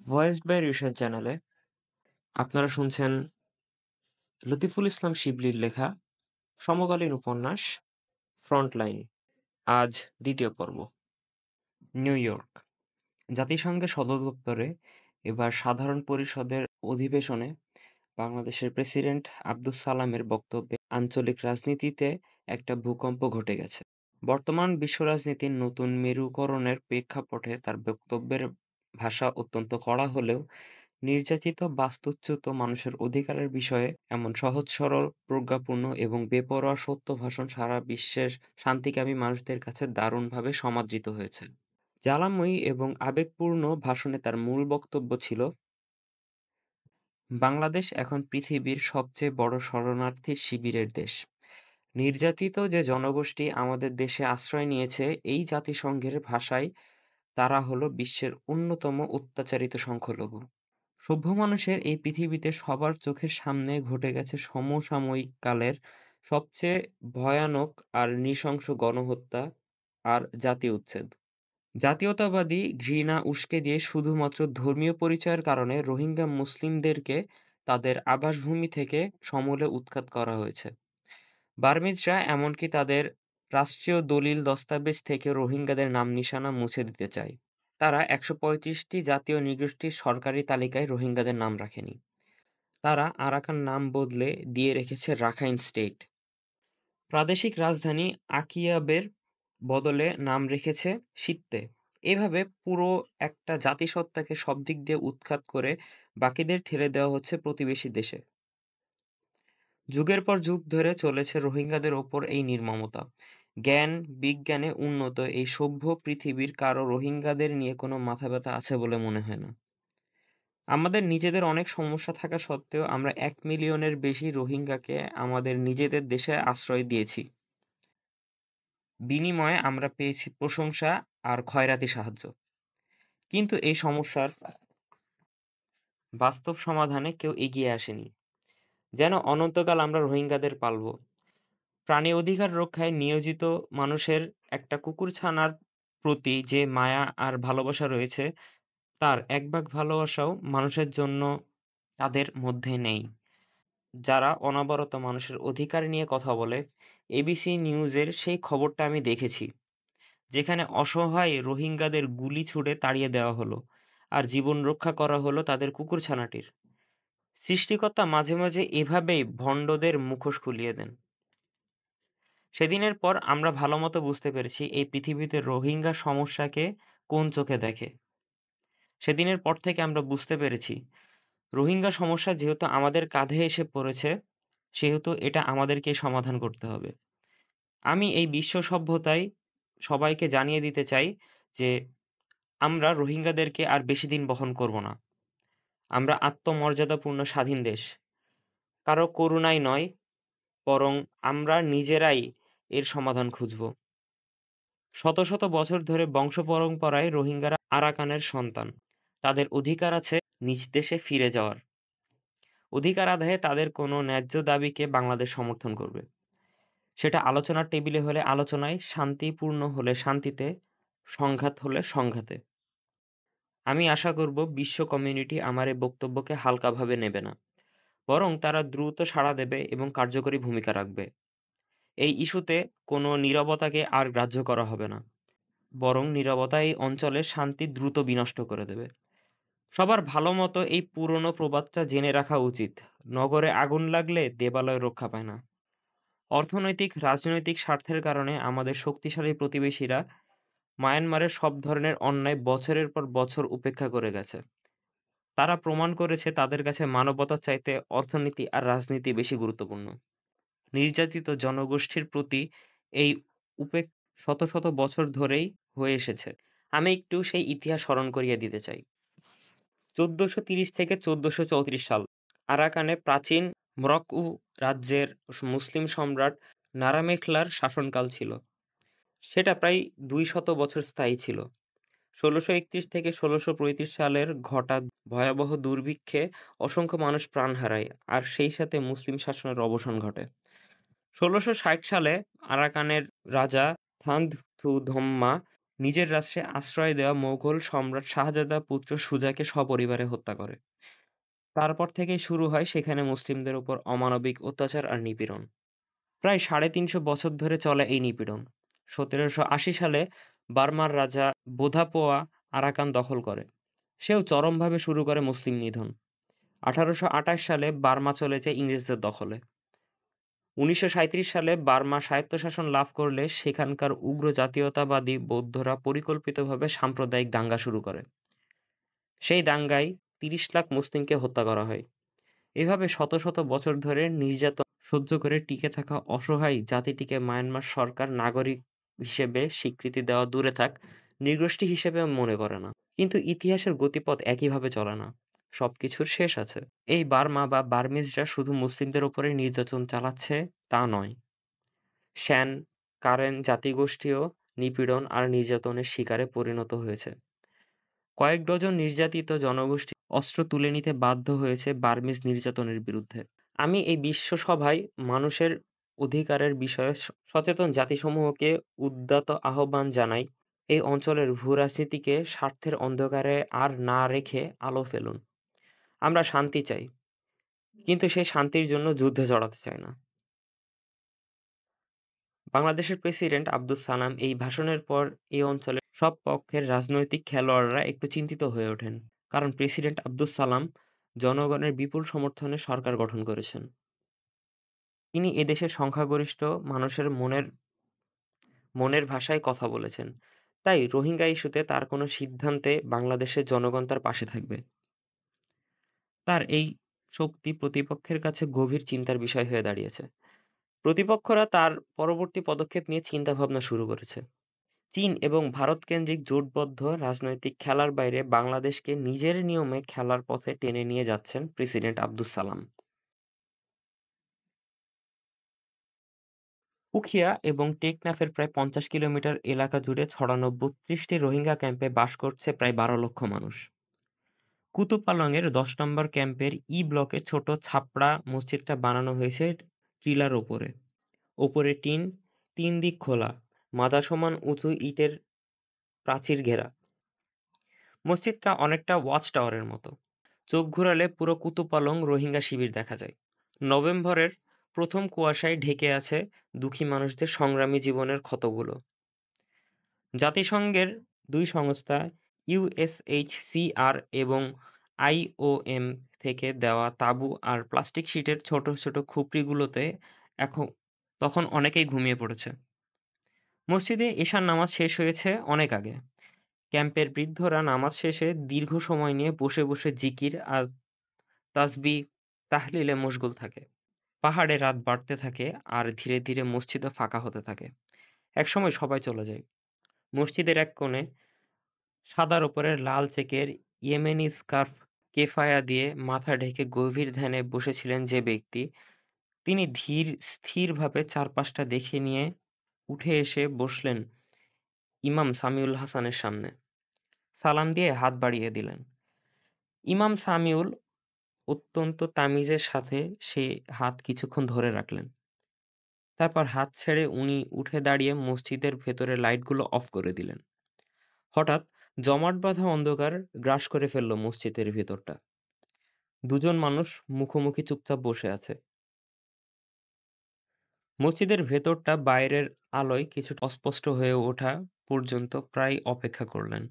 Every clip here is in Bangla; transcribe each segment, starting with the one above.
ভয়েসড বাই রিশাদ চ্যানেলে আপনারা শুনছেন লতিফুল ইসলাম শিবলির লেখা সমকালীন উপন্যাস 'ফ্রন্টলাইন'। আজ দ্বিতীয় পর্ব। New York. জাতিসংঘের সদর দপ্তরে এবার সাধারণ পরিষদের অধিবেশনে বাংলাদেশের প্রেসিডেন্ট আব্দুস সালামের বক্তব্যে আঞ্চলিক রাজনীতিতে একটা ভূকম্প ঘটে গেছে। বর্তমান বিশ্ব রাজনীতির নতুন মেরুকরণের প্রেক্ষাপটে তার বক্তব্যের ভাষা অত্যন্ত কড়া হলেও নির্যাতিত বাস্তুচ্যুত মানুষের অধিকারের বিষয়ে এমন সহজ-সরল, প্রজ্ঞাপূর্ণ এবং বেপরোয়া সত্য ভাষণ সারা বিশ্বের শান্তিকামী মানুষদের কাছে দারুণভাবে সমাদৃত হয়েছে। জ্বালাময়ী এবং আবেগপূর্ণ ভাষণে তার মূল বক্তব্য ছিল, বাংলাদেশ এখন পৃথিবীর সবচেয়ে বড় শরণার্থী শিবিরের দেশ। নির্যাতিত যে জনগোষ্ঠী আমাদের দেশে আশ্রয় নিয়েছে, এই জাতিসংঘের ভাষায় তারা হলো বিশ্বের অন্যতম অত্যাচারিত সংখ্যালঘু। সভ্য মানুষের এই পৃথিবীতে সবার চোখের সামনে ঘটে গেছে সমসাময়িক কালের সবচেয়ে ভয়ানক আর নৃশংস গণহত্যা আর জাতি উচ্ছেদ। জাতীয়তাবাদী ঘৃণা উস্কে দিয়ে শুধুমাত্র ধর্মীয় পরিচয়ের কারণে রোহিঙ্গা মুসলিমদেরকে তাদের আবাসভূমি থেকে সমূলে উৎখাত করা হয়েছে। বার্মিজরা এমনকি তাদের রাষ্ট্রীয় দলিল দস্তাবেজ থেকে রোহিঙ্গাদের নাম নিশানা মুছে দিতে চায়। তারা ১৩৫টি জাতীয় নৃগোষ্ঠীর সরকারি তালিকায় রোহিঙ্গাদের নাম রাখেনি। তারা আরাকান নাম বদলে দিয়ে রেখেছে রাখাইন স্টেট। প্রাদেশিক রাজধানী আকিয়াবের বদলে নাম রেখেছে সিত্তে। এভাবে পুরো একটা জাতিসত্তাকে সব দিক দিয়ে উৎখাত করে বাকিদের ঠেলে দেওয়া হচ্ছে প্রতিবেশী দেশে। যুগের পর যুগ ধরে চলেছে রোহিঙ্গাদের ওপর এই নির্মমতা। জ্ঞান বিজ্ঞানে উন্নত এই সভ্য পৃথিবীর কারো রোহিঙ্গাদের নিয়ে কোনো মাথা ব্যথা আছে বলে মনে হয় না। আমাদের নিজেদের অনেক সমস্যা থাকা সত্ত্বেও আমরা ১ মিলিয়নের বেশি রোহিঙ্গাকে আমাদের নিজেদের দেশে আশ্রয় দিয়েছি। বিনিময়ে আমরা পেয়েছি প্রশংসা আর খয়রাতি সাহায্য। কিন্তু এই সমস্যার বাস্তব সমাধানে কেউ এগিয়ে আসেনি। যেন অনন্তকাল আমরা রোহিঙ্গাদের পালব। প্রাণী অধিকার রক্ষায় নিয়োজিত মানুষের একটা কুকুরছানার প্রতি যে মায়া আর ভালোবাসা রয়েছে, তার ১ ভাগ ভালোবাসাও মানুষের জন্য তাদের মধ্যে নেই। যারা অনবরত মানুষের অধিকার নিয়ে কথা বলে, এবিসি নিউজের সেই খবরটা আমি দেখেছি, যেখানে অসহায় রোহিঙ্গাদের গুলি ছুড়ে তাড়িয়ে দেওয়া হলো, আর জীবন রক্ষা করা হলো তাদের কুকুরছানাটির। সৃষ্টিকর্তা মাঝে মাঝে এভাবেই ভণ্ডদের মুখোশ খুলিয়ে দেন। সেদিনের পর আমরা ভালোমতো বুঝতে পেরেছি এই পৃথিবীতে রোহিঙ্গা সমস্যাকে কোন চোখে দেখে। সেদিনের পর থেকে আমরা বুঝতে পেরেছি, রোহিঙ্গা সমস্যা যেহেতু আমাদের কাঁধে এসে পড়েছে, সেহেতু এটা আমাদেরকেই সমাধান করতে হবে। আমি এই বিশ্ব সভ্যতায় সবাইকে জানিয়ে দিতে চাই যে, আমরা রোহিঙ্গাদেরকে আর বেশিদিন বহন করব না। আমরা আত্মমর্যাদাপূর্ণ স্বাধীন দেশ। কারো করুণায় নয়, বরং আমরা নিজেরাই এর সমাধান খুঁজব। শত শত বছর ধরে বংশপরম্পরায় রোহিঙ্গারা আরাকানের সন্তান। তাদের অধিকার আছে নিজ দেশে ফিরে যাওয়ার। অধিকার আদায়ে তাদের কোনো ন্যায্য দাবিকে বাংলাদেশ সমর্থন করবে। সেটা আলোচনার টেবিলে হলে আলোচনায়, শান্তিপূর্ণ হলে শান্তিতে, সংঘাত হলে সংঘাতে। আমি আশা করব বিশ্ব কমিউনিটি আমার এই বক্তব্যকে হালকাভাবে নেবে না। বরং তারা দ্রুত সাড়া দেবে এবং কার্যকরী ভূমিকা রাখবে। এই ইস্যুতে কোনো নীরবতাকে আর গ্রাহ্য করা হবে না। বরং নীরবতা এই অঞ্চলের শান্তি দ্রুত বিনষ্ট করে দেবে। সবার ভালোমতো এই পুরনো প্রবাদটা জেনে রাখা উচিত, নগরে আগুন লাগলে দেবালয় রক্ষা পায় না। অর্থনৈতিক রাজনৈতিক স্বার্থের কারণে আমাদের শক্তিশালী প্রতিবেশীরা মায়ানমারের সব ধরনের অন্যায় বছরের পর বছর উপেক্ষা করে গেছে। তারা প্রমাণ করেছে তাদের কাছে মানবতার চাইতে অর্থনীতি আর রাজনীতি বেশি গুরুত্বপূর্ণ। নির্যাতিত জনগোষ্ঠীর প্রতি এই উপেক শত শত বছর ধরেই হয়ে এসেছে। আমি একটু সেই ইতিহাস স্মরণ করিয়ে দিতে চাই। ১৪৩০ থেকে ১৪৩৪ সাল আরাকানে প্রাচীন মরক্কো রাজ্যের মুসলিম সম্রাট নারামেখলার শাসনকাল ছিল। সেটা প্রায় ২০০ বছর স্থায়ী ছিল। ১৬৩১ থেকে ১৬৩৫ সালের ঘটা ভয়াবহ দুর্ভিক্ষে অসংখ্য মানুষ প্রাণ হারায়, আর সেই সাথে মুসলিম শাসনের অবসান ঘটে। ১৬৬০ সালে আরাকানের রাজা থানধতুধম্মা নিজের রাষ্ট্রে আশ্রয় দেওয়া মোগল সম্রাট শাহজাদা পুত্র সুজাকে সপরিবারে হত্যা করে। তারপর থেকেই শুরু হয় সেখানে মুসলিমদের উপর অমানবিক অত্যাচার আর নিপীড়ন। প্রায় ৩৫০ বছর ধরে চলে এই নিপীড়ন। ১৭৮০ সালে বার্মার রাজা বোধাপোয়া আরাকান দখল করে। সেও চরমভাবে শুরু করে মুসলিম নিধন। ১৮২৮ সালে বার্মা চলে যায় ইংরেজদের দখলে। ১৯৩৭ সালে বার্মা স্বায়ত্তশাসন লাভ করলে সেখানকার উগ্র জাতীয়তাবাদী বৌদ্ধরা পরিকল্পিতভাবে সাম্প্রদায়িক দাঙ্গা শুরু করে। সেই দাঙ্গায় ৩০ লাখ মুসলিমকে হত্যা করা হয়। এভাবে শত শত বছর ধরে নির্যাতন সহ্য করে টিকে থাকা অসহায় জাতিটিকে মায়ানমার সরকার নাগরিক হিসেবে স্বীকৃতি দেওয়া দূরে থাক, নৃগোষ্ঠী হিসেবে মনে করে না। কিন্তু ইতিহাসের গতিপথ একইভাবে চলে না। সবকিছুর শেষ আছে। এই বার্মা বা বার্মিজরা শুধু মুসলিমদের উপরে নির্যাতন চালাচ্ছে তা নয়। শ্যান, কারেন জাতিগোষ্ঠীও নিপীড়ন আর নির্যাতনের শিকারে পরিণত হয়েছে। কয়েক ডজন নির্যাতিত জনগোষ্ঠী অস্ত্র তুলে নিতে বাধ্য হয়েছে বার্মিজ নির্যাতনের বিরুদ্ধে। আমি এই বিশ্ব সভায় মানুষের অধিকারের বিষয়ে সচেতন জাতিসমূহকে উদাত্ত আহ্বান জানাই, এই অঞ্চলের ভূরাজনীতিকে স্বার্থের অন্ধকারে আর না রেখে আলো ফেলুন। আমরা শান্তি চাই, কিন্তু সেই শান্তির জন্য যুদ্ধে জড়াতে চাই না। বাংলাদেশের প্রেসিডেন্ট আব্দুস সালাম এই ভাষণের পর এই অঞ্চলের সব পক্ষের রাজনৈতিক খেলোয়াড়রা একটু চিন্তিত হয়ে ওঠেন। কারণ প্রেসিডেন্ট আব্দুস সালাম জনগণের বিপুল সমর্থনে সরকার গঠন করেছেন। তিনি এদেশের সংখ্যাগরিষ্ঠ মানুষের মনের মনের ভাষায় কথা বলেছেন। তাই রোহিঙ্গা ইস্যুতে তার কোনো সিদ্ধান্তে বাংলাদেশের জনগণ তার পাশে থাকবে। তার এই শক্তি প্রতিপক্ষের কাছে গভীর চিন্তার বিষয় হয়ে দাঁড়িয়েছে। প্রতিপক্ষরা তার পরবর্তী পদক্ষেপ নিয়ে চিন্তাভাবনা শুরু করেছে। চীন এবং ভারতকেন্দ্রিক জোটবদ্ধ রাজনৈতিক খেলার বাইরে বাংলাদেশকে নিজের নিয়মে খেলার পথে টেনে নিয়ে যাচ্ছেন প্রেসিডেন্ট আব্দুস সালাম। উখিয়া এবং টেকনাফের প্রায় ৫০ কিলোমিটার এলাকা জুড়ে ছড়ানো ৩২টি রোহিঙ্গা ক্যাম্পে বাস করছে প্রায় ১২ লক্ষ মানুষ। কুতুপালংয়ের ১০ নম্বর ক্যাম্পের ই ব্লকে ছোট ছাপড়া মসজিদটা বানানো হয়েছে টিলার ওপরে। ওপরে টিন, তিন দিক খোলা, মাথা সমান উঁচু ইটের প্রাচীর ঘেরা। মসজিদটা অনেকটা ওয়াচ টাওয়ারের মতো। চোখ ঘুরালে পুরো কুতুপালং রোহিঙ্গা শিবির দেখা যায়। নভেম্বরের প্রথম কুয়াশায় ঢেকে আছে দুঃখী মানুষদের সংগ্রামী জীবনের ক্ষতগুলো। জাতিসংঘের দুই সংস্থা ইউএসএইচসিআর এবং আইওএম থেকে দেওয়া তাঁবু আর প্লাস্টিক শিটের ছোট ছোট খুপড়িগুলোতে এখন তখন অনেকেই ঘুমিয়ে পড়েছে। মসজিদে এশার নামাজ শেষ হয়েছে অনেক আগে। ক্যাম্পের বৃদ্ধরা নামাজ শেষে দীর্ঘ সময় নিয়ে বসে বসে জিকির আর তাসবিহ তাহলিলে মশগুল থাকে। পাহাড়ে রাত বাড়তে থাকে আর ধীরে ধীরে মসজিদও ফাঁকা হতে থাকে। একসময় সবাই চলে যায়। মসজিদের এক কোণে সাদার ওপরে লাল চেকের ইয়েমেনি স্কার্ফ কেফায়া দিয়ে মাথা ঢেকে গভীর ধ্যানে বসেছিলেন যে ব্যক্তি, তিনি ধীর স্থিরভাবে চারপাশটা দেখে নিয়ে উঠে এসে বসলেন ইমাম সামিউল হাসানের সামনে। সালাম দিয়ে হাত বাড়িয়ে দিলেন। ইমাম সামিউল অত্যন্ত তামিজের সাথে সে হাত কিছুক্ষণ ধরে রাখলেন। তারপর হাত ছেড়ে উনি উঠে দাঁড়িয়ে মসজিদের ভেতরে লাইটগুলো অফ করে দিলেন। হঠাৎ জমাট বাঁধা অন্ধকার গ্রাস করে ফেলল মসজিদের ভেতরটা। দুজন মানুষ মুখোমুখি চুপচাপ বসে আছে। মসজিদের ভেতরটা বাইরের আলোয় কিছুটা অস্পষ্ট হয়ে ওঠা পর্যন্ত প্রায় অপেক্ষা করলেন।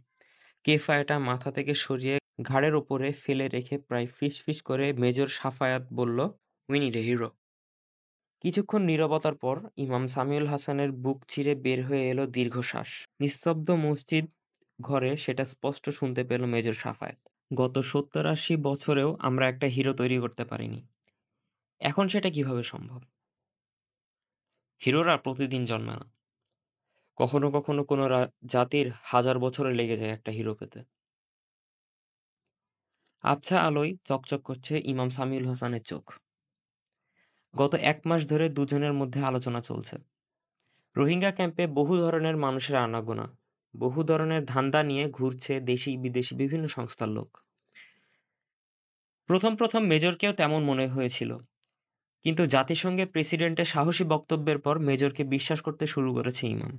কেফায়টা মাথা থেকে সরিয়ে ঘাড়ের ওপরে ফেলে রেখে প্রায় ফিসফিস করে মেজর সাফায়াত বলল, "উই নিড এ হিরো।" কিছুক্ষণ নীরবতার পর ইমাম সামিউল হাসানের বুক চিরে বের হয়ে এলো দীর্ঘশ্বাস। নিস্তব্ধ মসজিদ ঘরে সেটা স্পষ্ট শুনতে পেল মেজর সাফায়েত। গত ৭০-৮০ বছরেও আমরা একটা হিরো তৈরি করতে পারিনি। এখন সেটা কিভাবে সম্ভব? হিরোরা প্রতিদিন জন্মে না। কখনো কখনো কোনো জাতির হাজার বছরে লেগে যায় একটা হিরো পেতে। আবছা আলোয় চকচক করছে ইমাম সামিউল হাসানের চোখ। গত ১ মাস ধরে দুজনের মধ্যে আলোচনা চলছে। রোহিঙ্গা ক্যাম্পে বহু ধরনের মানুষের আনাগোনা, বহু ধরনের ধান্দা নিয়ে ঘুরছে দেশি বিদেশি বিভিন্ন সংস্থার লোক। প্রথম মেজরকেও তেমন মনে হয়েছিল। কিন্তু জাতিসংঘের প্রেসিডেন্টের সাহসী বক্তব্যের পর মেজরকে বিশ্বাস করতে শুরু করেছে ইমাম।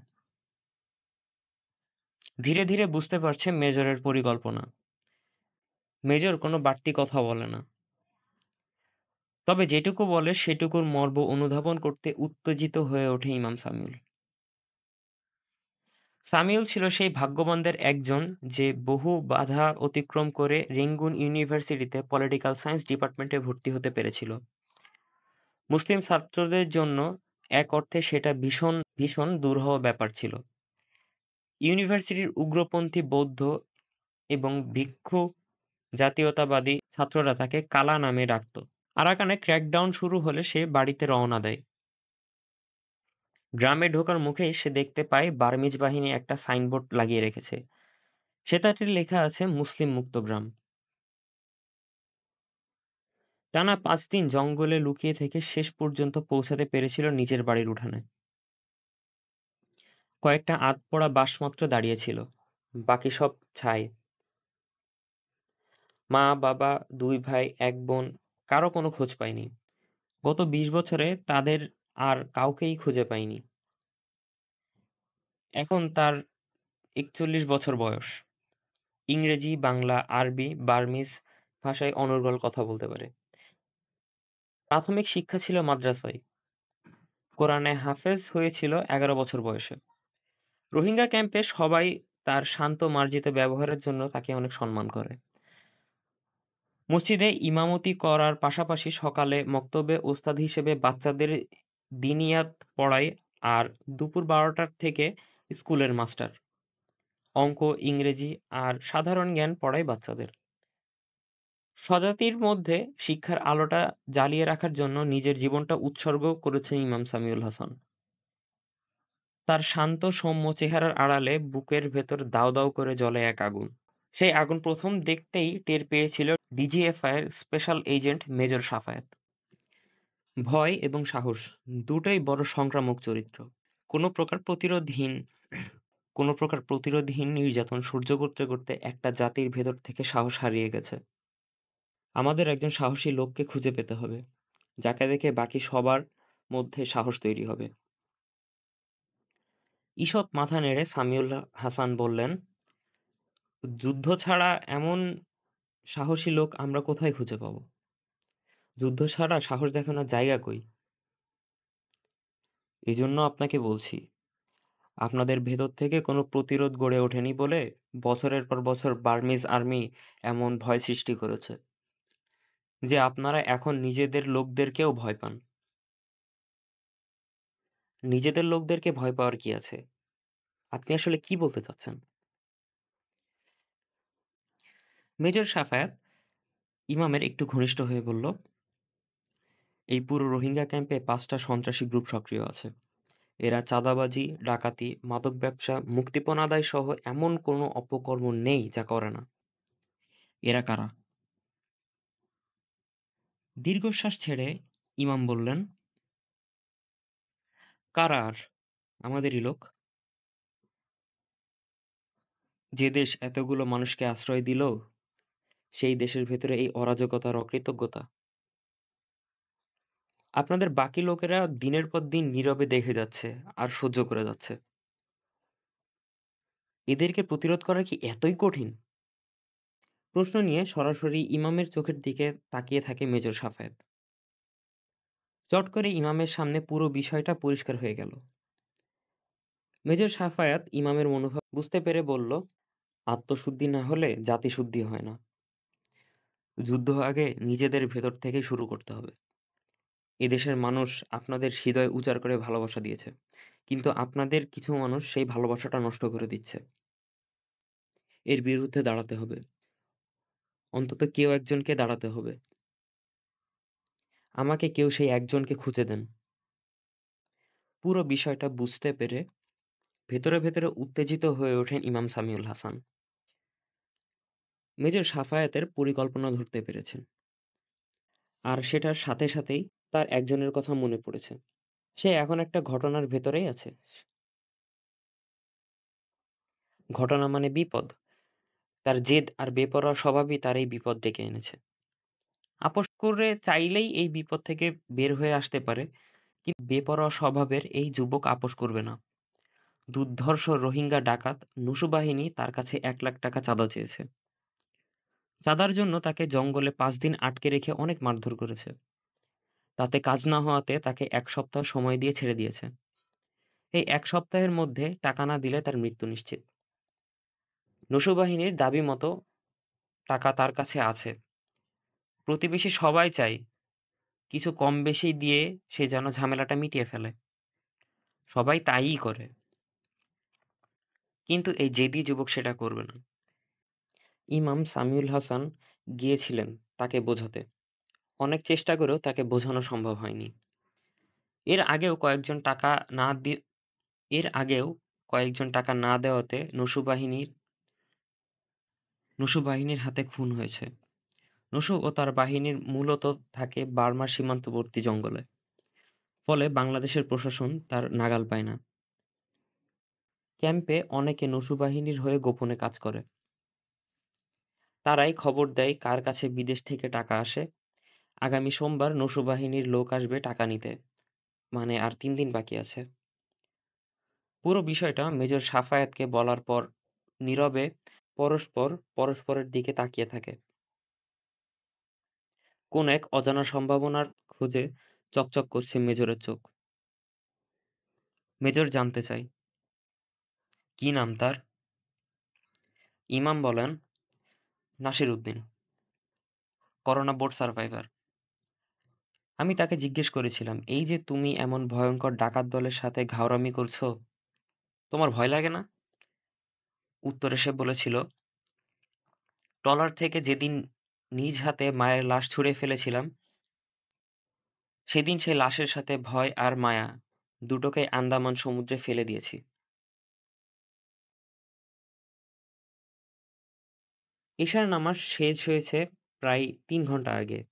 ধীরে, ধীরে বুঝতে পারছে মেজরের পরিকল্পনা। মেজর কোনো বাড়তি কথা বলে না। তবে যেটুকু বলে সেটুকুর মর্ম অনুধাবন করতে উত্তেজিত হয়ে ওঠে ইমাম সামিউল। সামিউল ছিল সেই ভাগ্যবানদের একজন যে বহু বাধা অতিক্রম করে রেঙ্গুন ইউনিভার্সিটিতে পলিটিক্যাল সায়েন্স ডিপার্টমেন্টে ভর্তি হতে পেরেছিল। মুসলিম ছাত্রদের জন্য এক অর্থে সেটা ভীষণ, ভীষণ দুরূহ ব্যাপার ছিল। ইউনিভার্সিটির উগ্রপন্থী বৌদ্ধ এবং ভিক্ষু জাতীয়তাবাদী ছাত্ররা তাকে কালা নামে ডাকত। আরাকানে ক্র্যাকডাউন শুরু হলে সে বাড়িতে রওনা দেয়। গ্রামে ঢোকার মুখেই সে দেখতে পায় বার্মিজ বাহিনী একটা সাইনবোর্ড লাগিয়ে রেখেছে। সেটাতে লেখা আছে মুসলিম মুক্ত গ্রাম। টানা ৫ দিন জঙ্গলে লুকিয়ে থেকে শেষ পর্যন্ত পৌঁছাতে পেরেছিল নিজের বাড়ির উঠানে। কয়েকটা আধপোড়া বাঁশমাত্র দাঁড়িয়ে ছিল, বাকি সব ছাই। মা, বাবা, ২ ভাই, ১ বোন, কারো কোনো খোঁজ পায়নি। গত ২০ বছরে তাদের আর কাউকেই খুঁজে পায়নি। এখন তার ৪১ বছর বয়স। ইংরেজি, বাংলা, আরবি, বার্মিজ ভাষায় অনর্গল কথা বলতে পারে। প্রাথমিক শিক্ষা ছিল মাদ্রাসায়। কোরআনে হাফেজ হয়েছিল ১১ বছর বয়সে। রোহিঙ্গা ক্যাম্পে সবাই তার শান্ত মার্জিত ব্যবহারের জন্য তাকে অনেক সম্মান করে। মসজিদে ইমামতি করার পাশাপাশি সকালে মক্তবে ওস্তাদ হিসেবে বাচ্চাদের দিনিয়াত পড়ায় আর দুপুর ১২টার থেকে স্কুলের মাস্টার। অঙ্ক, ইংরেজি আর সাধারণ জ্ঞান পড়ায় বাচ্চাদের। স্বজাতির মধ্যে শিক্ষার আলোটা জ্বালিয়ে রাখার জন্য নিজের জীবনটা উৎসর্গ করেছেন ইমাম সামিউল হাসান। তার শান্ত সৌম্য চেহারার আড়ালে বুকের ভেতর দাউ দাউ করে জ্বলে এক আগুন। সেই আগুন প্রথম দেখতেই টের পেয়েছিল ডিজিএফআইয়ের স্পেশাল এজেন্ট মেজর সাফায়েত। ভয় এবং সাহস দুটোই বড় সংক্রামক চরিত্র। কোনো প্রকার প্রতিরোধহীন কোনো প্রকার প্রতিরোধহীন নির্যাতন সহ্য করতে করতে একটা জাতির ভেতর থেকে সাহস হারিয়ে গেছে। আমাদের একজন সাহসী লোককে খুঁজে পেতে হবে, যাকে দেখে বাকি সবার মধ্যে সাহস তৈরি হবে। ঈষৎ মাথা নেড়ে সামিউল হাসান বললেন, যুদ্ধ ছাড়া এমন সাহসী লোক আমরা কোথায় খুঁজে পাবো? যুদ্ধ ছাড়া সাহস দেখানোর জায়গা কই? এজন্য আপনাকে বলছি, আপনাদের ভেতর থেকে কোনো প্রতিরোধ গড়ে ওঠেনি বলে বছরের পর বছর বার্মিজ আর্মি এমন ভয় সৃষ্টি করেছে যে আপনারা এখন নিজেদের লোকদেরকেও ভয় পান। নিজেদের লোকদেরকে ভয় পাওয়ার কি আছে? আপনি আসলে কি বলতে চাচ্ছেন? মেজর সাফায়াত ইমামের একটু ঘনিষ্ঠ হয়ে বলল, এই পুরো রোহিঙ্গা ক্যাম্পে ৫টা সন্ত্রাসী গ্রুপ সক্রিয় আছে। এরা চাঁদাবাজি, ডাকাতি, মাদক ব্যবসা, মুক্তিপণ আদায় সহ এমন কোনো অপকর্ম নেই যা করে না। এরা কারা? দীর্ঘশ্বাস ছেড়ে ইমাম বললেন, কারা আর? আমাদেরই লোক। যে দেশ এতগুলো মানুষকে আশ্রয় দিল, সেই দেশের ভেতরে এই অরাজকতা আর অকৃতজ্ঞতা। আপনাদের বাকি লোকেরা দিনের পর দিন নীরবে দেখে যাচ্ছে আর সহ্য করে যাচ্ছে। এদেরকে প্রতিরোধ করা কি এতই কঠিন? প্রশ্ন নিয়ে সরাসরি ইমামের চোখের দিকে তাকিয়ে থাকে মেজর সাফায়েত। চট করে ইমামের সামনে পুরো বিষয়টা পরিষ্কার হয়ে গেল। মেজর সাফায়াত ইমামের মনোভাব বুঝতে পেরে বলল, আত্মশুদ্ধি না হলে জাতিশুদ্ধি হয় না। যুদ্ধ আগে নিজেদের ভেতর থেকেই শুরু করতে হবে। এদেশের মানুষ আপনাদের হৃদয় উজাড় করে ভালোবাসা দিয়েছে। কিন্তু আপনাদের কিছু মানুষ সেই ভালোবাসাটা নষ্ট করে দিচ্ছে। এর বিরুদ্ধে দাঁড়াতে হবে। অন্তত কেউ একজনকে দাঁড়াতে হবে। আমাকে কেউ সেই একজনকে খুঁজে দেন। পুরো বিষয়টা বুঝতে পেরে ভেতরে, ভেতরে উত্তেজিত হয়ে ওঠেন ইমাম সামিউল হাসান। মেজর সাফায়েতের পরিকল্পনা ধরতে পেরেছেন। আর সেটার সাথে সাথেই তার একজনের কথা মনে পড়েছে। সে এখন একটা ঘটনার ভেতরেই আছে। ঘটনা মানে বিপদ। তার জেদ আর বেপরোয়া স্বভাবই তার এই বিপদ ডেকে এনেছে। আপোস করে চাইলেই এই বিপদ থেকে বের হয়ে আসতে পারে, কিন্তু বেপরোয়া স্বভাবের এই যুবক আপোস করবে না। দুর্ধর্ষ রোহিঙ্গা ডাকাত নুসু বাহিনী তার কাছে ৳১,০০,০০০ চাঁদা চেয়েছে। চাঁদার জন্য তাকে জঙ্গলে ৫ দিন আটকে রেখে অনেক মারধর করেছে। তাতে কাজ না হওয়াতে তাকে ১ সপ্তাহ সময় দিয়ে ছেড়ে দিয়েছে। এই ১ সপ্তাহের মধ্যে টাকা না দিলে তার মৃত্যু নিশ্চিত। নুসু বাহিনীর দাবি মতো টাকা তার কাছে আছে। প্রতিবেশী সবাই চায় কিছু কম বেশি দিয়ে সে যেন ঝামেলাটা মিটিয়ে ফেলে। সবাই তাই-ই করে। কিন্তু এই জেদি যুবক সেটা করবে না। ইমাম সামিউল হাসান গিয়েছিলেন তাকে বোঝাতে। অনেক চেষ্টা করেও তাকে বোঝানো সম্ভব হয়নি। এর আগেও কয়েকজন টাকা না দি এর আগেও কয়েকজন টাকা না দেওয়াতে নুসু বাহিনীর হাতে খুন হয়েছে। নুসু ও তার বাহিনীর মূলত থাকে বার্মার সীমান্তবর্তী জঙ্গলে। ফলে বাংলাদেশের প্রশাসন তার নাগাল পায় না। ক্যাম্পে অনেকে নুসু বাহিনীর হয়ে গোপনে কাজ করে। তারাই খবর দেয় কার কাছে বিদেশ থেকে টাকা আসে। আগামী সোমবার নুসু বাহিনীর লোক আসবে টাকা নিতে। মানে আর ৩ দিন বাকি আছে। পুরো বিষয়টা মেজর সাফায়েতকে বলার পর নীরবে পরস্পর পরস্পরের দিকে তাকিয়ে থাকে। কোন এক অজানা সম্ভাবনার খোঁজে চকচক করছে মেজরের চোখ। মেজর জানতে চায়, "কি নাম তার?" ইমাম বলেন, "Nasir Uddin, corona board survivor." আমি তাকে জিজ্ঞেস করেছিলাম, "এই যে তুমি এমন ভয়ংকর ডাকাত দলের সাথে ঘাউরামি করছো, তোমার ভয় লাগে না?" উত্তরে সে বলেছিল, "ট্রলার থেকে যেদিন নিজ হাতে মায়ের লাশ ছুঁড়ে ফেলেছিলাম, সেদিন সেই লাশের সাথে ভয় আর মায়া দুটোকেই আন্দামান সমুদ্রে ফেলে দিয়েছি। এশার নামাজ শেষ হয়েছে প্রায় ৩ ঘন্টা আগে।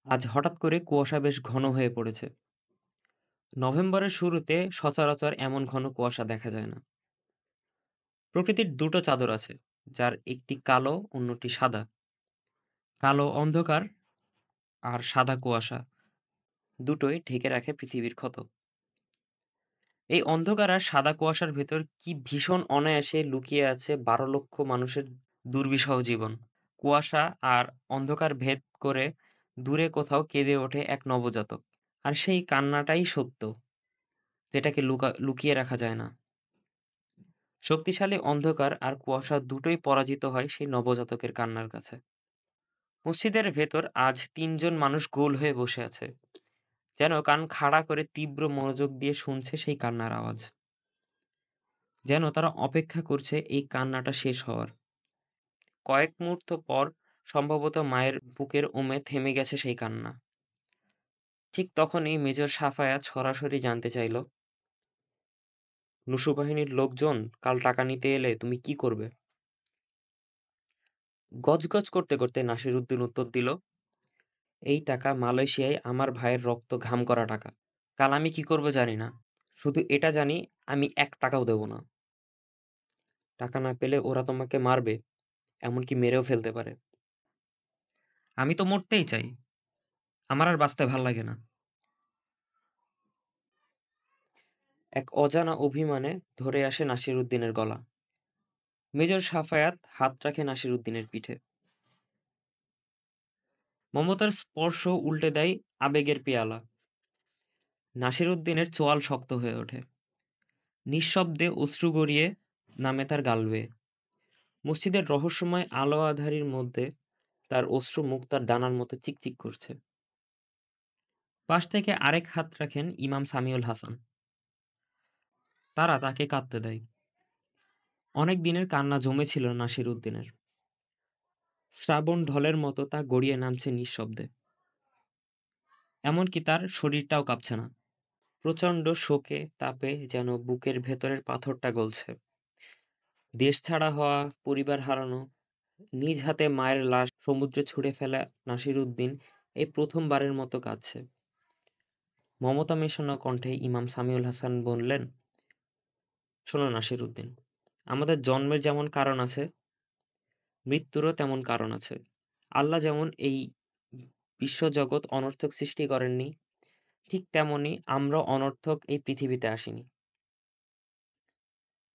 আজ হঠাৎ করে কুয়াশা বেশ ঘন হয়ে পড়েছে। নভেম্বরের শুরুতে সচরাচর এমন ঘন কুয়াশা দেখা যায় না। প্রকৃতির দুটো চাদর আছে, যার একটি কালো, অন্যটি সাদা। কালো অন্ধকার আর সাদা কুয়াশা দুটোই ঢেকে রাখে পৃথিবীর ক্ষত। এই অন্ধকার আর সাদা কুয়াশার ভেতর কি ভীষণ অনায়াসে লুকিয়ে আছে ১২ লক্ষ মানুষের দুর্বিষহ জীবন। কুয়াশা আর অন্ধকার ভেদ করে দূরে কোথাও কেঁদে ওঠে এক নবজাতক। আর সেই কান্নাটাই সত্য, যেটাকে লুকিয়ে রাখা যায় না। শক্তিশালী অন্ধকার আর কুয়াশা দুটোই পরাজিত হয় সেই নবজাতকের কান্নার কাছে। মসজিদের ভেতর আজ ৩ জন মানুষ গোল হয়ে বসে আছে। যেন কান খাড়া করে তীব্র মনোযোগ দিয়ে শুনছে সেই কান্নার আওয়াজ। যেন তারা অপেক্ষা করছে এই কান্নাটা শেষ হওয়ার। কয়েক মুহূর্ত পর সম্ভবত মায়ের বুকের ওমে থেমে গেছে সেই কান্না। ঠিক তখনই মেজর সাফায়াত সরাসরি জানতে চাইল, "নুসু বাহিনীর লোকজন কাল টাকা নিতে এলে তুমি কি করবে?" গজগজ করতে করতে নাসিরউদ্দিন উত্তর দিল, "এই টাকা মালয়েশিয়ায় আমার ভাইয়ের রক্ত ঘাম করা টাকা। কাল আমি কি করব জানি না। শুধু এটা জানি আমি ৳১ দেব না। টাকা না পেলে ওরা তোমাকে মারবে, এমনকি মেরেও ফেলতে পারে। আমি তো মরতেই চাই। আমার আর বাঁচতে ভাল লাগে না।" এক অজানা অভিমানে ধরে আসে নাসিরউদ্দিনের গলা। মেজর সাফায়াত হাত রাখে নাসিরউদ্দিনের পিঠে। মমতার স্পর্শ উল্টে দেয় আবেগের পেয়ালা। নাসিরউদ্দিনের চোয়াল শক্ত হয়ে ওঠে। নিঃশব্দে অশ্রু গড়িয়ে নামে তার গাল বেয়ে। মসজিদের রহস্যময় আলো আঁধারির মধ্যে তার অশ্রু মুক্তার দানার মতো চিকচিক করছে। পাশ থেকে আরেক হাত রাখেন ইমাম সামিউল হাসান। তারা তাকে কাঁদতে দেয়। অনেক দিনের কান্না জমেছিল নাসিরউদ্দিনের। শ্রাবণ ঢলের মতো তা গড়িয়ে নামছে নিঃশব্দে। এমনকি তার শরীরটাও কাঁপছে না। প্রচণ্ড শোকে তাপে যেন বুকের ভেতরের পাথরটা গলছে। দেশ ছাড়া হওয়া, পরিবার হারানো, নিজ হাতে মায়ের লাশ সমুদ্রে ছুঁড়ে ফেলা নাসিরউদ্দিন এই প্রথমবারের মতো কাঁদছে। মমতা মেশানো কণ্ঠে ইমাম সামিউল হাসান বললেন, "শোনো নাসিরউদ্দিন, আমাদের জন্মের যেমন কারণ আছে, মৃত্যুরও তেমন কারণ আছে। আল্লাহ যেমন এই বিশ্বজগৎ অনর্থক সৃষ্টি করেননি, ঠিক তেমনি আমরাও অনর্থক এই পৃথিবীতে আসিনি।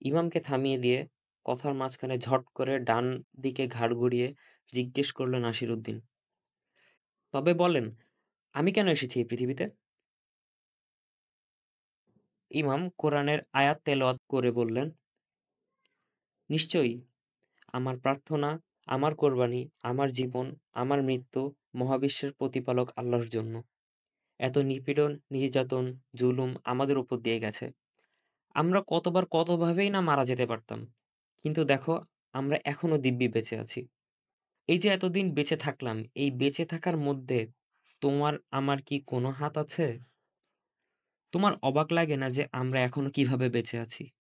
ইমামকে থামিয়ে দিয়ে কথার মাঝখানে ঝট করে ডান দিকে ঘাড় ঘুরিয়ে জিজ্ঞেস করল নাসিরউদ্দিন, "তবে বলেন, আমি কেন এসেছি এই পৃথিবীতে?" ইমাম কোরআনের আয়াত তেলাওয়াত করে বললেন, "নিশ্চয়ই আমার প্রার্থনা, আমার কোরবানি, আমার জীবন, আমার মৃত্যু মহাবিশ্বের প্রতিপালক আল্লাহর জন্য। এত নিপীড়ন, নির্যাতন, জুলুম আমাদের উপর দিয়ে গেছে। আমরা কতবার কতভাবেই না মারা যেতে পারতাম। কিন্তু দেখো, আমরা এখনো দিব্যি বেঁচে আছি। এই যে এতদিন বেঁচে থাকলাম, এই বেঁচে থাকার মধ্যে তোমার আমার কি কোনো হাত আছে? তোমার অবাক লাগে না যে আমরা এখনো কিভাবে বেঁচে আছি?"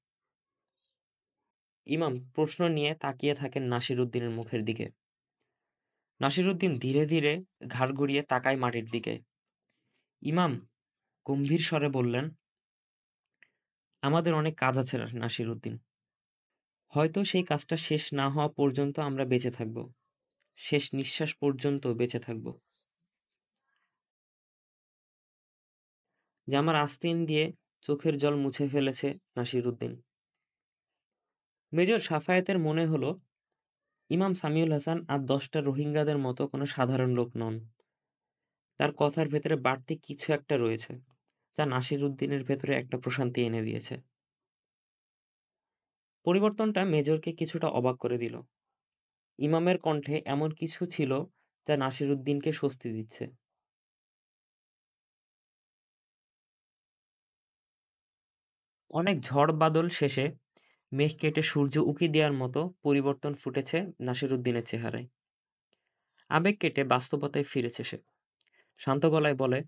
ইমাম প্রশ্ন নিয়ে তাকিয়ে থাকেন নাসিরউদ্দিনের মুখের দিকে। নাসিরউদ্দিন ধীরে, ধীরে ঘাড় ঘুরিয়ে তাকায় মাটির দিকে। ইমাম গম্ভীর স্বরে বললেন, "আমাদের অনেক কাজ আছে নাসিরউদ্দিন। হয়তো সেই কাজটা শেষ না হওয়া পর্যন্ত আমরা বেঁচে থাকব। শেষ নিঃশ্বাস পর্যন্ত বেঁচে থাকব।" জামার আস্তিন দিয়ে চোখের জল মুছে ফেলেছে নাসিরউদ্দিন। মেজর সাফায়েতের মনে হলো ইমাম সামিউল হাসান আর ১০টা রোহিঙ্গাদের মতো কোনো সাধারণ লোক নন। তার কথার ভেতরে বাড়তি কিছু একটা রয়েছে, যা নাসিরউদ্দিনের ভেতরে একটা প্রশান্তি এনে দিয়েছে। পরিবর্তনটা মেজরকে কিছুটা অবাক করে দিল। ইমামের কণ্ঠে এমন কিছু ছিল যা নাসিরউদ্দিনকে স্বস্তি দিচ্ছে। অনেক ঝড় বাদল শেষে মেঘ কেটে সূর্য উঁকি দেওয়ার মতো পরিবর্তন ফুটেছে নাসিরউদ্দিনের চেহারায়। আবেগ কেটে বাস্তবতায় ফিরেছে সে। শান্ত গলায় বলে,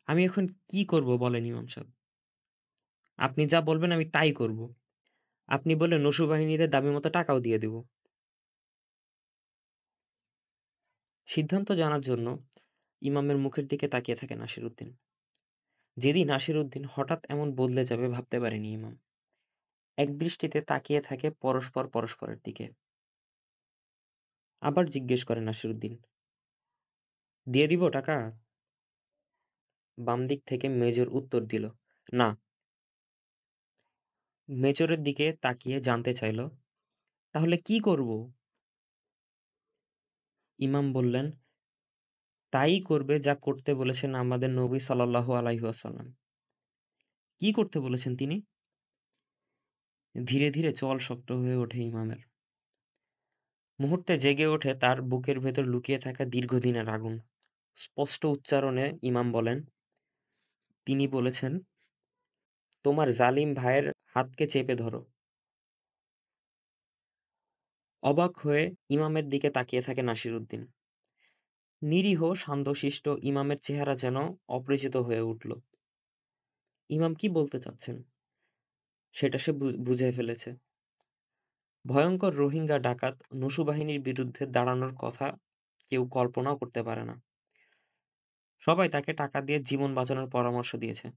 "আমি এখন কি করব বলেন ইমাম সাহেব? আপনি যা বলবেন আমি তাই করব। আপনি বললে নসু বাহিনীদের দাবিমতো টাকাও দিয়ে দেব।" সিদ্ধান্ত জানার জন্য ইমামের মুখের দিকে তাকিয়ে থাকে নাসিরউদ্দিন। যেদিন নাসিরউদ্দিন হঠাৎ এমন বদলে যাবে ভাবতে পারেনি ইমাম। একদৃষ্টিতে তাকিয়ে থাকে পরস্পরের দিকে। আবার জিজ্ঞেস করে নাসিরউদ্দিন, "দিয়ে দিব টাকা?" বাম দিক থেকে মেজর উত্তর দিল, "না।" মেজরের দিকে তাকিয়ে জানতে চাইল, "তাহলে কি করব?" ইমাম বললেন, "তাই করবে যা করতে বলেছেন আমাদের নবী সাল্লাল্লাহু আলাইহি ওয়াসাল্লাম।" "কি করতে বলেছেন তিনি?" ধীরে, ধীরে চোয়াল শক্ত হয়ে ওঠে ইমামের। মুহূর্তে জেগে ওঠে তার বুকের ভেতর লুকিয়ে থাকা দীর্ঘদিনের আগুন। স্পষ্ট উচ্চারণে ইমাম বলেন, তিনি বলেছেন, "তোমার জালিম ভাইয়ের হাতকে চেপে ধরো।" অবাক হয়ে ইমামের দিকে তাকিয়ে থাকে নাসিরউদ্দিন। নিরীহ শান্তশিষ্ট ইমামের চেহারা যেন অপরিচিত হয়ে উঠল। ইমাম কি বলতে চাচ্ছেন সেটা সে বুঝে ফেলেছে। ভয়ঙ্কর রোহিঙ্গা ডাকাত নসু বাহিনীর বিরুদ্ধে দাঁড়ানোর কথা কেউ কল্পনাও করতে পারে না। সবাই তাকে টাকা দিয়ে জীবন বাঁচানোর পরামর্শ দিয়েছে।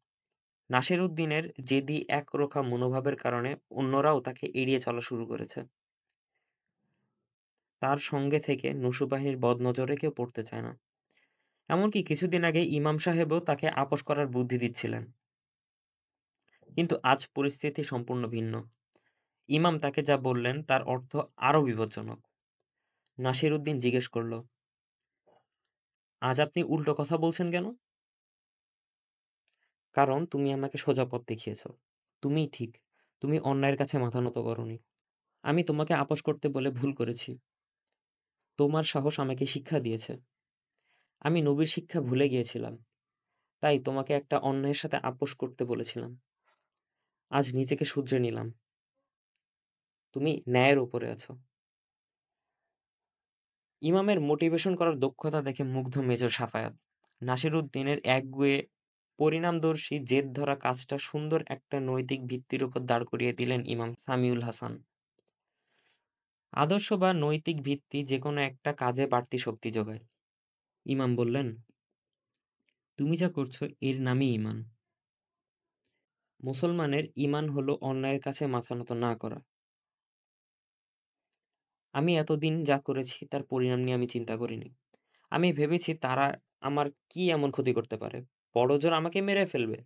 নাসিরউদ্দিনের জেদি একরোখা মনোভাবের কারণে অন্যরাও তাকে এড়িয়ে চলা শুরু করেছে। তার সঙ্গে থেকে নসু বাহিনীর বদনজরে কেউ পড়তে চায় না। এমনকি কিছুদিন আগে ইমাম সাহেবও তাকে আপোস করার বুদ্ধি দিচ্ছিলেন। কিন্তু আজ পরিস্থিতি সম্পূর্ণ ভিন্ন। ইমাম তাকে যা বললেন তার অর্থ আরও বিপজ্জনক। নাসিরউদ্দিন জিজ্ঞেস করল, "আজ আপনি উল্টো কথা বলছেন কেন?" "কারণ তুমি আমাকে সোজা পথ দেখিয়েছ। তুমিই ঠিক। তুমি অন্যায়ের কাছে মাথা নত করোনি। আমি তোমাকে আপোস করতে বলে ভুল করেছি। তোমার সাহস আমাকে শিক্ষা দিয়েছে। আমি নবীর শিক্ষা ভুলে গিয়েছিলাম। তাই তোমাকে একটা অন্যায়ের সাথে আপোস করতে বলেছিলাম। আজ নিজেকে শুধরে নিলাম। তুমি ন্যায়ের উপরে আছো।" ইমামের মোটিভেশন করার দক্ষতা দেখে মুগ্ধ মেজর সাফায়াত। নাসিরউদ্দিনের একগুঁয়ে পরিণামদর্শী জেদ ধরা কাজটা সুন্দর একটা নৈতিক ভিত্তির উপর দাঁড় করিয়ে দিলেন ইমাম সামিউল হাসান। আদর্শ বা নৈতিক ভিত্তি যেকোনো একটা কাজে বাড়তি শক্তি যোগায়। ইমাম বললেন, "তুমি যা করছো এর নামই ঈমান। মুসলমানের ঈমান হলো অন্যায়ের কাছে মাথা নত না করা। আমি এতদিন যা করেছি তার পরিণাম নিয়ে আমি চিন্তা করিনি। আমি ভেবেছি তারা আমার কি এমন ক্ষতি করতে পারে? বড়জোর আমাকে মেরে ফেলবে।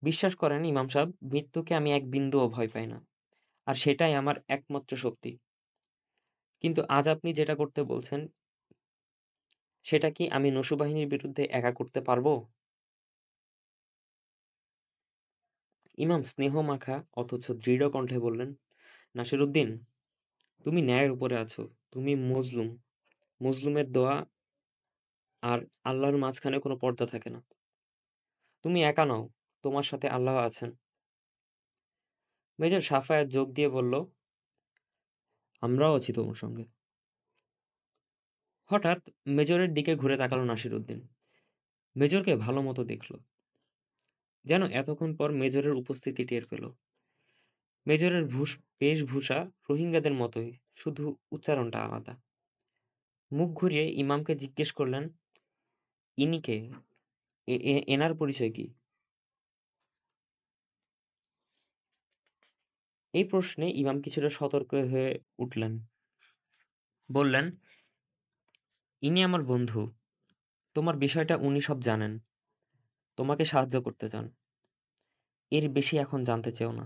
বিশ্বাস করেন ইমাম সাহেব, মৃত্যুকে আমি এক বিন্দুও ভয় পাই না। আর সেটাই আমার একমাত্র শক্তি। কিন্তু আজ আপনি যেটা করতে বলছেন, সেটা কি আমি নসু বাহিনীর বিরুদ্ধে একা করতে পারবো? ইমাম স্নেহমাখা অথচ দৃঢ় কণ্ঠে বললেন, নাসিরউদ্দিন, তুমি ন্যায়ের উপরে আছো। তুমি মজলুম। মজলুমের দোয়া আর আল্লাহর মাঝখানে কোনো পর্দা থাকে না। তুমি একা নও। তোমার সাথে আল্লাহ আছেন। মেজর সাফায়াত যোগ দিয়ে বলল, আমরাও আছি তোমার সঙ্গে। হঠাৎ মেজরের দিকে ঘুরে তাকালো নাসিরউদ্দিন। মেজরকে ভালো মতো দেখল। যেন এতক্ষণ পর মেজরের উপস্থিতি টের পেল। মেজরের বেশভূষা রোহিঙ্গাদের মতোই, শুধু উচ্চারণটা আলাদা। মুখ ঘুরিয়ে ইমামকে জিজ্ঞেস করলেন, ইনি কে? এনার পরিচয় কি? এই প্রশ্নে ইমাম কিছুটা সতর্ক হয়ে উঠলেন। বললেন, ইনি আমার বন্ধু। তোমার বিষয়টা উনি সব জানেন। তোমাকে সাহায্য করতে চান। এর বেশি এখন জানতে চেও না।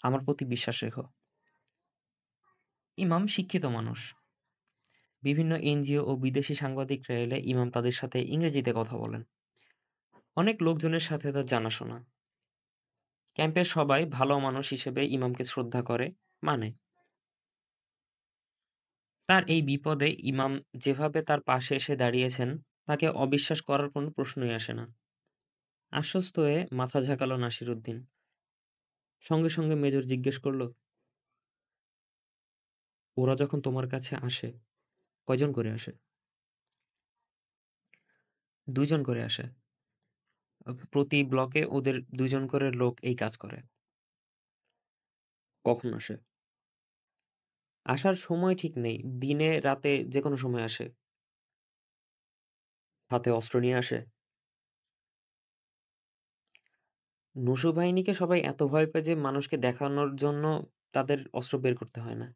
আমার প্রতি বিশ্বাস রেখো। ইমাম শিক্ষিত মানুষ। বিভিন্ন এনজিও ও বিদেশি সাংবাদিকরা এলে ইমাম তাদের সাথে ইংরেজিতে কথা বলেন। অনেক লোকজনের সাথে তার জানাশোনা। ক্যাম্পের সবাই ভালো মানুষ হিসেবে ইমামকে শ্রদ্ধা করে, মানে। তার এই বিপদে ইমাম যেভাবে তার পাশে এসে দাঁড়িয়েছেন, তাকে অবিশ্বাস করার কোনো প্রশ্নই আসে না। আশ্বস্ত হয়ে মাথা ঝাঁকালো নাসিরউদ্দিন। সঙ্গে সঙ্গে মেজর জিজ্ঞেস করল, ওরা যখন তোমার কাছে আসে, কয়জন করে আসে? ২ জন করে আসে। প্রতি ব্লকে ওদের ২ জন করে লোক এই কাজ করে। কখন আসে? আসার সময় ঠিক নেই। দিনে রাতে যেকোনো সময় আসে। হাতে অস্ত্র নিয়ে আসে। নসু বাহিনীকে সবাই এত ভয় পায় যে মানুষকে দেখানোর জন্য তাদের অস্ত্র বের করতে হয় না।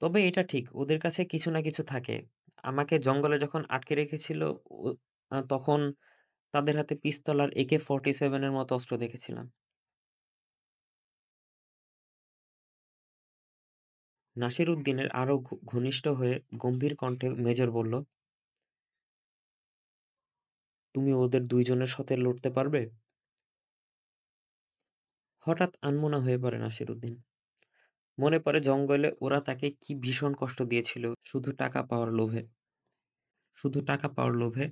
তবে এটা ঠিক, ওদের কাছে কিছু না কিছু থাকে। আমাকে জঙ্গলে যখন আটকে রেখেছিল, ও তখন তাদের হাতে পিস্তল আর AK-47 এর মতো অস্ত্র দেখেছিলাম। নাসির উদ্দিনের আরো ঘনিষ্ঠ হয়ে গম্ভীর কণ্ঠে মেজর বলল, তুমি ওদের ২ জনের সাথে লড়তে পারবে? হঠাৎ আনমনা হয়ে পড়ে নাসির উদ্দিন। মনে পড়ে জঙ্গলে ওরা তাকে কি ভীষণ কষ্ট দিয়েছিল শুধু টাকা পাওয়ার লোভে। শুধু টাকা পাওয়ার লোভে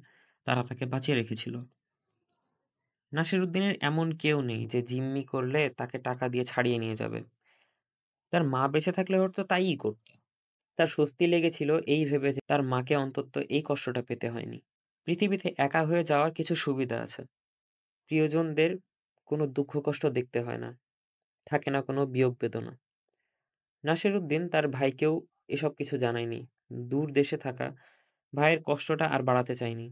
তারা তাকে বাঁচিয়ে রেখেছিল। নাসিরউদ্দিনের এমন কেউ নেই যে জিম্মি করলে তাকে টাকা দিয়ে ছাড়িয়ে নিয়ে যাবে। তার মা বেঁচে থাকলে হয়তো তাই-ই করত। তার স্বস্তি লেগেছিল এই ভেবে যে তার মাকে অন্তত এই কষ্টটা পেতে হয়নি। পৃথিবীতে একা হয়ে যাওয়ার কিছু সুবিধা আছে। প্রিয়জনদের কোনো দুঃখ কষ্ট দেখতে হয় না। থাকে না কোনো বিয়োগ বেদনা। নাসিরউদ্দিন তার ভাইকেও এসব কিছু জানায়নি। দূর দেশে থাকা ভাইয়ের কষ্টটা আর বাড়াতে চায়নি।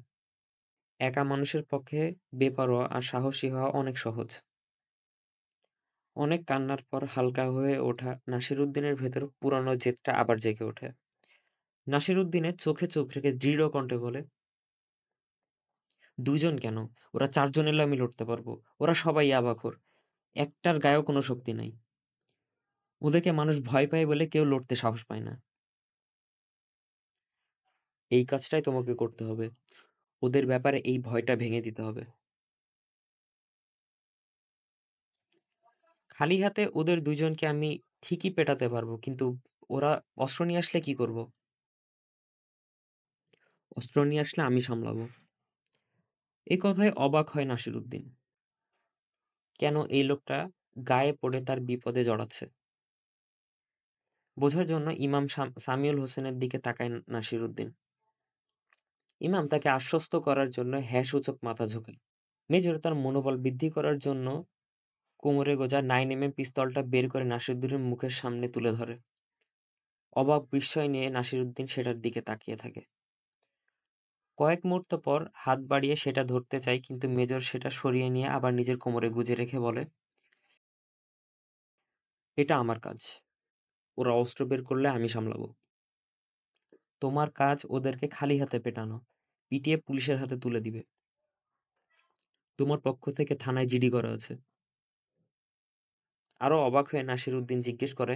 একা মানুষের পক্ষে বেপরোয়া আর সাহসী হওয়া অনেক সহজ। অনেক কান্নার পর হালকা হয়ে ওঠা নাসিরউদ্দিনের ভেতর পুরানো জেদটা আবার জেগে ওঠে। নাসিরউদ্দিনের চোখে চোখ রেখে দৃঢ় কণ্ঠে বলে, ২ জন কেন? ওরা ৪ জন এলেও আমি লড়তে পারবো। ওরা সবাই ইয়াবাখোর। একটার গায়েও কোনো শক্তি নাই। ওদেরকে মানুষ ভয় পায় বলে কেউ লড়তে সাহস পায় না। এই কাজটাই তোমাকে করতে হবে। ওদের ব্যাপারে এই ভয়টা ভেঙে দিতে হবে। খালি হাতে ওদের ২ জনকে আমি ঠিকই পেটাতে পারবো। কিন্তু ওরা অস্ত্র নিয়ে আসলে কি করব? অস্ত্র নিয়ে আসলে আমি সামলাবো। এ কথায় অবাক হয় নাসিরউদ্দিন। কেন এই লোকটা গায়ে পড়ে তার বিপদে জড়াচ্ছে। বোঝার জন্য ইমাম সামিউল হোসেনের দিকে তাকায় নাসিরউদ্দিন। ইমাম তাকে আশ্বস্ত করার জন্য হ্যাঁ সূচক মাথা ঝোঁকায়। মেজর তার মনোবল বৃদ্ধি করার জন্য কোমরে গোঁজা 9mm পিস্তলটা বের করে নাসিরউদ্দিনের মুখের সামনে তুলে ধরে। অবাক বিস্ময় নিয়ে নাসিরউদ্দিন সেটার দিকে তাকিয়ে থাকে। কয়েক মুহূর্ত পর হাত বাড়িয়ে সেটা ধরতে চায়, কিন্তু মেজর সেটা সরিয়ে নিয়ে আবার নিজের কোমরে গুঁজে রেখে বলে, এটা আমার কাজ। ওরা অস্ত্র বের করলে আমি সামলাবো। তোমার কাজ ওদেরকে খালি হাতে পেটানো, পিটিয়ে পুলিশের হাতে তুলে দিবে। তোমার পক্ষ থেকে থানায় জিডি করা আছে। আরো অবাক হয়ে নাসিরউদ্দিন জিজ্ঞেস করে,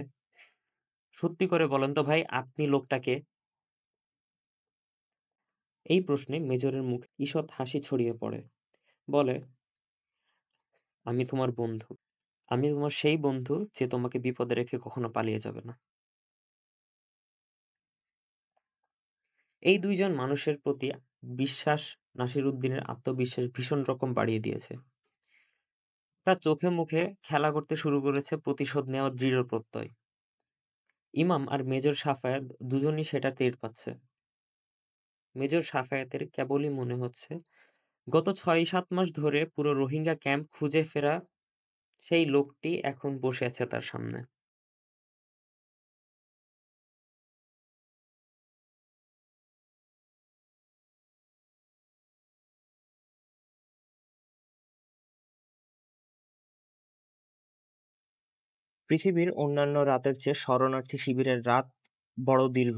সত্যি করে বলেন তো ভাই আপনি লোকটা কে? এই প্রশ্নে মেজরের মুখে ঈষৎ হাসি ছড়িয়ে পড়ে। বলে, আমি তোমার বন্ধু। আমি তোমার সেই বন্ধু যে তোমাকে বিপদে রেখে কখনো পালিয়ে যাবে না। এই ২ জন মানুষের প্রতি বিশ্বাস নাসিরউদ্দিনের আত্মবিশ্বাস ভীষণ রকম বাড়িয়ে দিয়েছে। তার চোখে মুখে খেলা করতে শুরু করেছে প্রতিশোধ নেওয়ার দৃঢ় প্রত্যয়। ইমাম আর মেজর সাফায়েত দুজনই সেটা টের পাচ্ছে। মেজর সাফায়েতের কেবলই মনে হচ্ছে, গত ৬-৭ মাস ধরে পুরো রোহিঙ্গা ক্যাম্প খুঁজে ফেরা সেই লোকটি এখন বসে আছে তার সামনে। পৃথিবীর অন্যান্য রাতের চেয়ে শরণার্থী শিবিরের রাত বড় দীর্ঘ।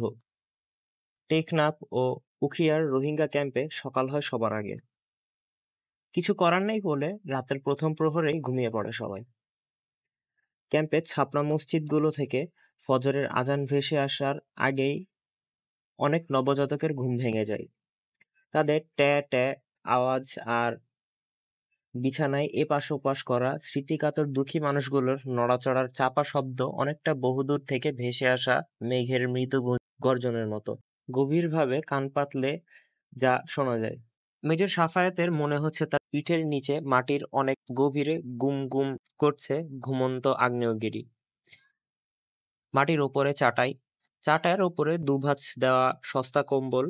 টেকনাফ ও উখিয়ার রোহিঙ্গা ক্যাম্পে সকাল হয় সবার আগে। কিছু করার নেই বলে রাতের প্রথম প্রহরেই ঘুমিয়ে পড়ে সবাই। ক্যাম্পের ছাপড়া মসজিদগুলো থেকে ফজরের আজান ভেসে আসার আগেই অনেক নবজাতকের ঘুম ভেঙে যায়। তাদের ট্যাঁ ট্যাঁ আওয়াজ আর বিছানায় এপাশ ওপাশ করা স্মৃতিকাতর দুঃখী মানুষগুলোর নড়াচড়ার চাপা শব্দ অনেকটা বহুদূর থেকে ভেসে আসা মেঘের মৃদু গর্জনের মতো গভীরভাবে কান পাতলে যা শোনা যায়। মেজর সাফায়েতের মনে হচ্ছে তার পিঠের নিচে মাটির অনেক গভীরে গুম গুম করছে ঘুমন্ত আগ্নেয়গিরি। মাটির ওপরে চাটাই, চাটাইয়ের ওপরে দুভাঁজ দেওয়া সস্তা কম্বল,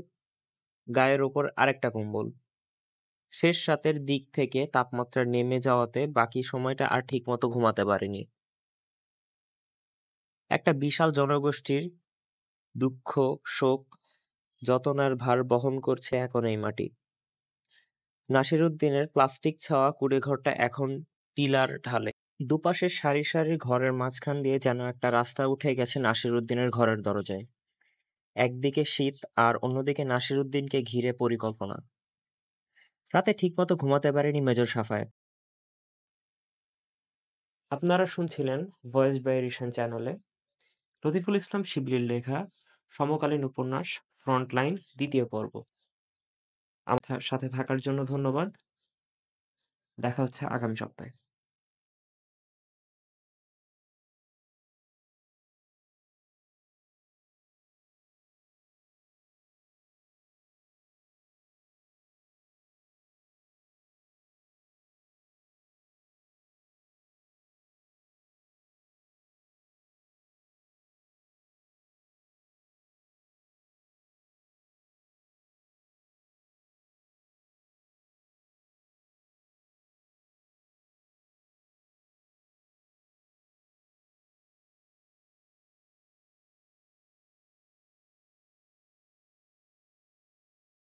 গায়ের ওপর আরেকটা কম্বল। শেষ রাতের দিক থেকে তাপমাত্রা নেমে যাওয়াতে বাকি সময়টা আর ঠিকমতো ঘুমাতে পারেনি। একটা বিশাল জনগোষ্ঠীর দুঃখ, শোক, যতনার ভার বহন করছে এখন এই মাটি। নাসিরউদ্দিনের প্লাস্টিক ছাওয়া কুঁড়েঘরটা এখন টিলার ঢালে। দুপাশে সারি সারি ঘরের মাঝখান দিয়ে যেন একটা রাস্তা উঠে গেছে নাসিরউদ্দিনের ঘরের দরজায়। একদিকে শীত আর অন্যদিকে নাসিরউদ্দিনকে ঘিরে পরিকল্পনা। রাতে ঠিকমতো ঘুমাতে পারেনি মেজর সাফায়েত। আপনারা শুনছিলেন ভয়েস বাই রিশান চ্যানেলে লতিফুল ইসলাম শিবলির লেখা সমকালীন উপন্যাস ফ্রন্টলাইন ২য় পর্ব। আমার সাথে থাকার জন্য ধন্যবাদ। দেখা হচ্ছে আগামী সপ্তাহে।